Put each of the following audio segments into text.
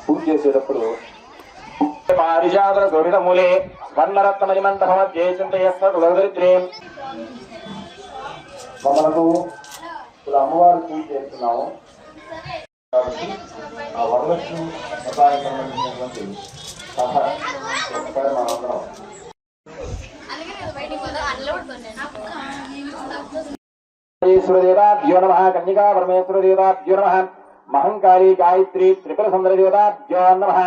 పూజ చేసేటప్పుడు పారిజాత గౌరితమూలే స్వర్ణరత్నమణిమంటభమధ్యే చింతయస్వదరిద్రేం మనకు ఇప్పుడు అమ్మవారి పూజ చేస్తున్నాము కాబట్టి ఆ వరలక్ష్మి వ్రతానికి సంబంధించినటువంటి కథ ఒకసారి మనందరం దేవతాభ్యో నమః కన్యకా పరమేశ్వర దేవతాభ్యో నమః మహంకాళీ గాయత్రి త్రిపుర సుందర దేవతాభ్యో నమః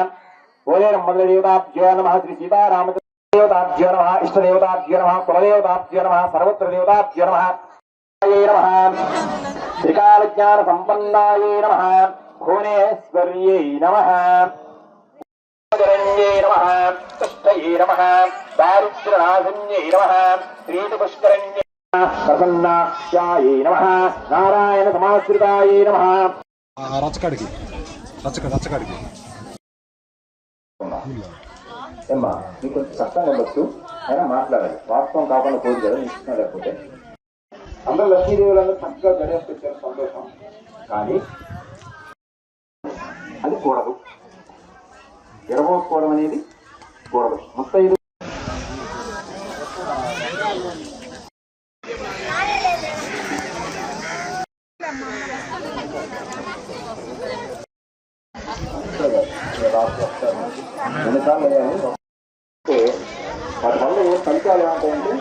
ఓలేరమ్మల దేవతాభ్యో నమః శ్రీ సీతారామచంద్ర దేవతాభ్యో నమః ఇష్టదేవతాభ్యో నమః కులదేవతాభ్యో నమః సర్వత్ర దేవతాభ్యో నమః నమః త్రికాలజ్ఞాన సంపన్నాయే నమః భువనేశ్వర్యై నమః రణ్యై నమః తుష్టయే నమః దారిద్ర్యనాశన్యై నమః శ్రీపుష్కరణ్యై ప్రసన్నాక్షాయై నమః నారాయణ సమాశ్రితాయై నమః రచ్చకాడికి ఏమ్మా నీకు కొంచెం కష్టంగా ఉండొచ్చు అయినా మాట్లాడాలి వాస్తవం కాకుండా పోదు కదా నీకు ఇష్టం లేకపోతే అందరూ లక్ష్మీదేవులందరూ చక్కగా గడియాలు పెట్టారు సంతోషం కానీ అది కూడదు ఎరగోసుకోవడం అనేది కూడదు ముత్తైదు ఎన్నిసార్లు అయ్యాలి వాటి వల్ల ఏ ఫలితాలు ఏమంటాయంటే